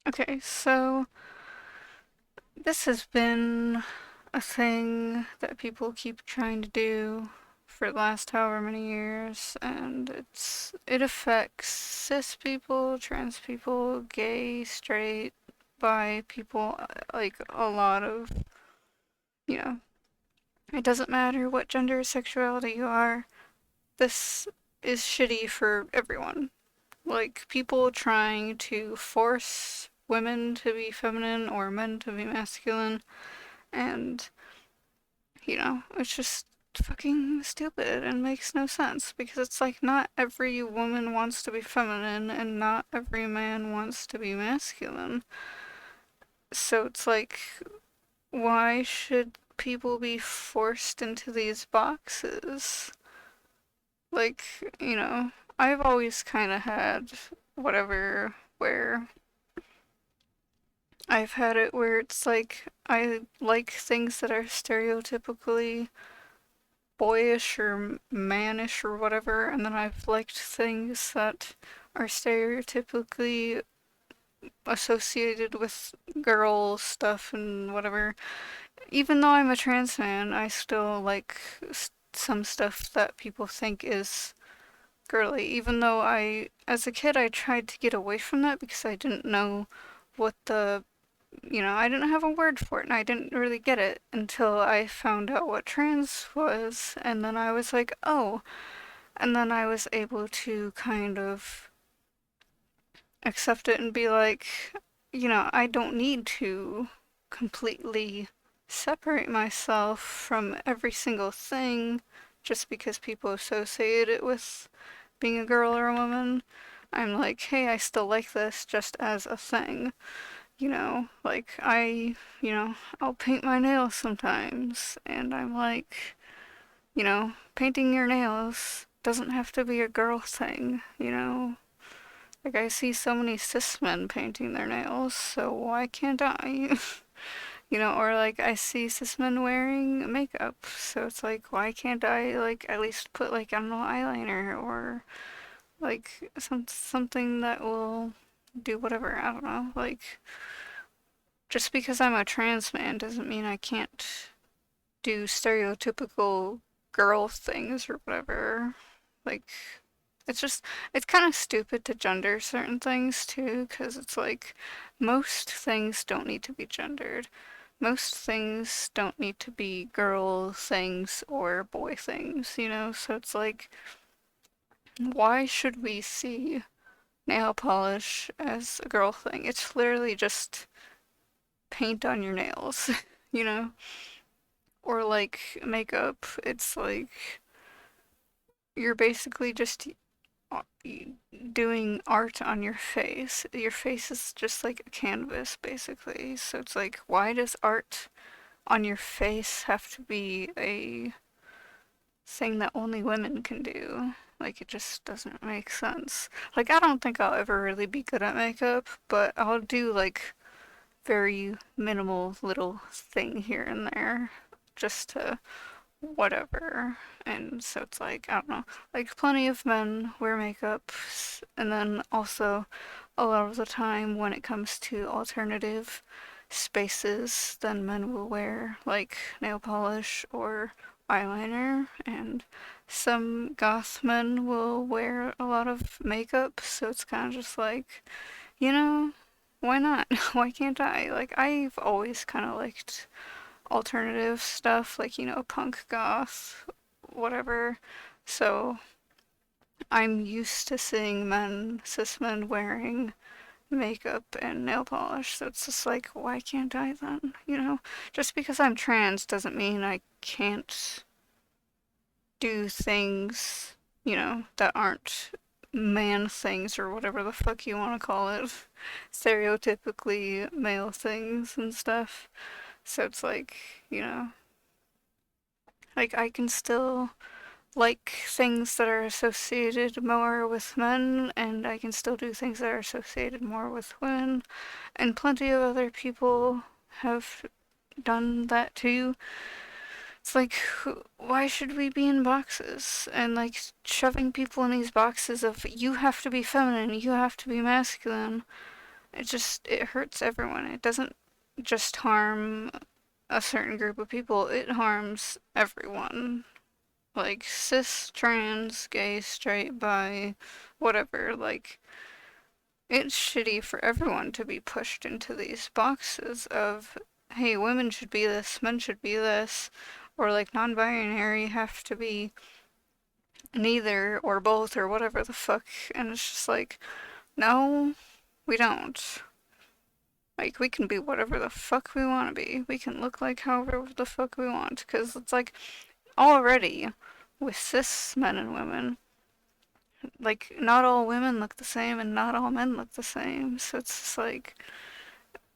Okay, so this has been a thing that people keep trying to do for the last however many years, and it affects cis people, trans people, gay, straight, bi people, like a lot of, you know, it doesn't matter what gender or sexuality you are, this is shitty for everyone. Like people trying to force women to be feminine or men to be masculine, and it's just fucking stupid and makes no sense because it's like not every woman wants to be feminine and not every man wants to be masculine. So it's like, why should people be forced into these boxes? Like, you know, I've always kind of had whatever where I've had it where it's like I like things that are stereotypically boyish or mannish or whatever, and then I've liked things that are stereotypically associated with girl stuff and whatever. Even though I'm a trans man, I still like some stuff that people think is girly. Even though as a kid, I tried to get away from that because I didn't know what I didn't have a word for it and I didn't really get it until I found out what trans was. And then I was like, oh. And then I was able to kind of accept it and be like, I don't need to completely separate myself from every single thing just because people associate it with being a girl or a woman. I'm like, hey, I still like this just as a thing. Like I'll paint my nails sometimes, and I'm like, painting your nails doesn't have to be a girl thing. Like I see so many cis men painting their nails, so why can't I? Or like I see cis men wearing makeup, so it's like, why can't I like at least put like, I don't know, eyeliner or like something that will do whatever, I don't know, like just because I'm a trans man doesn't mean I can't do stereotypical girl things or whatever. Like, it's just, it's kind of stupid to gender certain things too, because it's like most things don't need to be gendered. Most things don't need to be girl things or boy things. So it's like, why should we see nail polish as a girl thing? It's literally just paint on your nails, you know? Or like makeup. It's like you're basically just uh, doing art on your face. Your face is just like a canvas, basically. So it's like, why does art on your face have to be a thing that only women can do? Like, it just doesn't make sense. Like, I don't think I'll ever really be good at makeup, but I'll do like very minimal little thing here and there just to whatever. And so it's like, I don't know, like plenty of men wear makeup, and then also a lot of the time when it comes to alternative spaces, then men will wear like nail polish or eyeliner, and some goth men will wear a lot of makeup, so it's kind of just like, you know, why not? Why can't I? Like, I've always kind of liked alternative stuff, like, punk goth, whatever. So I'm used to seeing cis men wearing makeup and nail polish. So it's just like, why can't I then? Just because I'm trans doesn't mean I can't do things, that aren't man things or whatever the fuck you want to call it. Stereotypically male things and stuff. So it's like, you know, like I can still like things that are associated more with men, and I can still do things that are associated more with women. And plenty of other people have done that too. It's like, why should we be in boxes? And like shoving people in these boxes of you have to be feminine, you have to be masculine. it hurts everyone. It doesn't just harm a certain group of people, it harms everyone. Like cis, trans, gay, straight, bi, whatever. Like, it's shitty for everyone to be pushed into these boxes of, hey, women should be this, men should be this, or like non binary have to be neither or both or whatever the fuck. And it's just like, no, we don't. Like, we can be whatever the fuck we want to be. We can look like however the fuck we want. Because it's like, already, with cis men and women, like, not all women look the same and not all men look the same. So it's just like,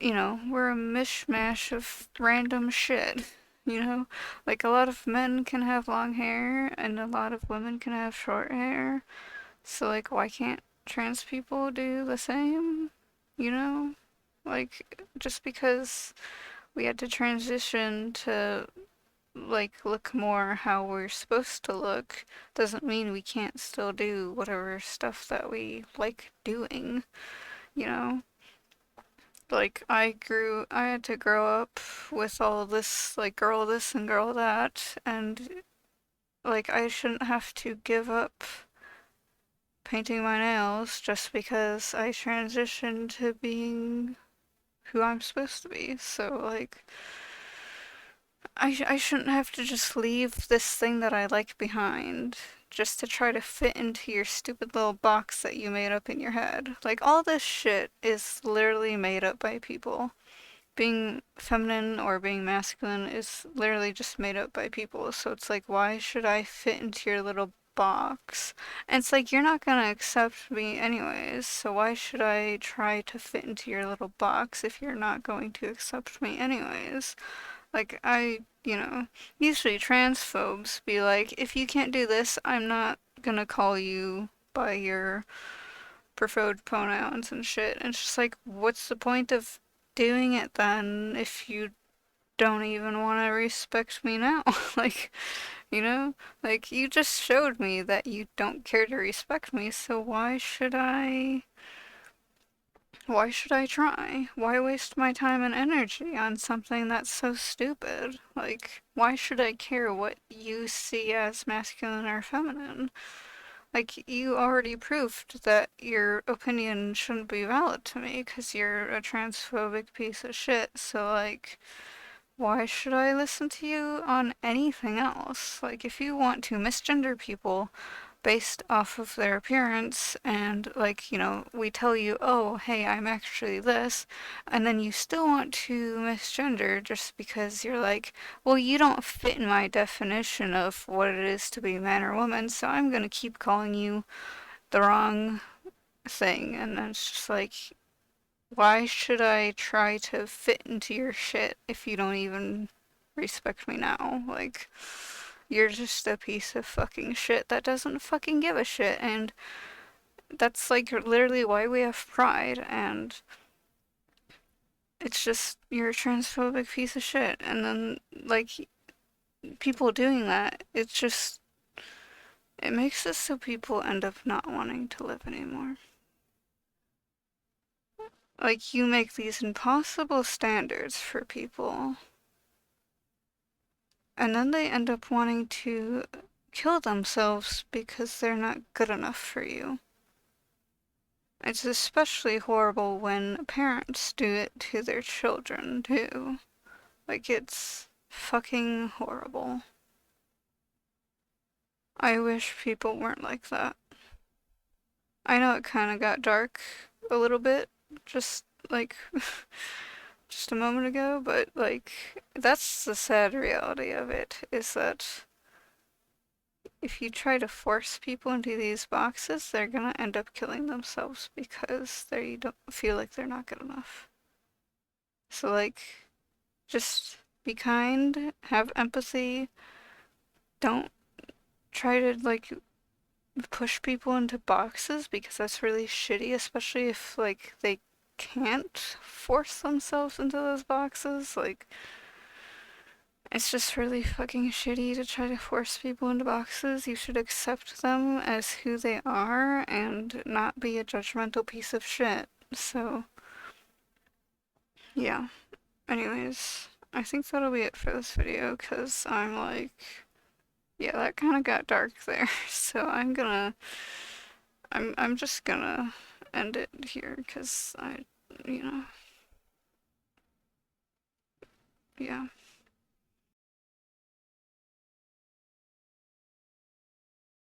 we're a mishmash of random shit. You know? Like, a lot of men can have long hair and a lot of women can have short hair. So, like, why can't trans people do the same? You know? Like, just because we had to transition to, like, look more how we're supposed to look doesn't mean we can't still do whatever stuff that we like doing, you know? Like, I had to grow up with all this, like, girl this and girl that, and, like, I shouldn't have to give up painting my nails just because I transitioned to being who I'm supposed to be. So, like, I shouldn't have to just leave this thing that I like behind just to try to fit into your stupid little box that you made up in your head. Like, all this shit is literally made up by people. Being feminine or being masculine is literally just made up by people. So it's like, why should I fit into your little box? And it's like, you're not gonna accept me anyways, so why should I try to fit into your little box if you're not going to accept me anyways? Like, usually transphobes be like, if you can't do this, I'm not gonna call you by your preferred pronouns and shit. And it's just like, what's the point of doing it then if you don't even want to respect me now? Like, you know? Like, you just showed me that you don't care to respect me, so why should I try? Why waste my time and energy on something that's so stupid? Like, why should I care what you see as masculine or feminine? Like, you already proved that your opinion shouldn't be valid to me because you're a transphobic piece of shit. So, like, why should I listen to you on anything else? Like, if you want to misgender people based off of their appearance and, like, we tell you, oh, hey, I'm actually this, and then you still want to misgender just because you're like, well, you don't fit in my definition of what it is to be man or woman, so I'm gonna keep calling you the wrong thing. And then it's just like, why should I try to fit into your shit if you don't even respect me now? Like, you're just a piece of fucking shit that doesn't fucking give a shit, and that's like literally why we have pride, and it's just you're a transphobic piece of shit. And then, like, people doing that, it makes it so people end up not wanting to live anymore. Like, you make these impossible standards for people, and then they end up wanting to kill themselves because they're not good enough for you. It's especially horrible when parents do it to their children, too. Like, it's fucking horrible. I wish people weren't like that. I know it kinda got dark a little bit, just like, just a moment ago, but like, that's the sad reality of it, is that if you try to force people into these boxes, they're gonna end up killing themselves because they don't feel like they're not good enough. So, like, just be kind, have empathy, don't try to, like, push people into boxes because that's really shitty, especially if, like, they can't force themselves into those boxes. Like, it's just really fucking shitty to try to force people into boxes. You should accept them as who they are and not be a judgmental piece of shit. So, Yeah. Anyways, I think that'll be it for this video because I'm like, yeah, that kind of got dark there. So I'm just gonna end it here because you know, yeah.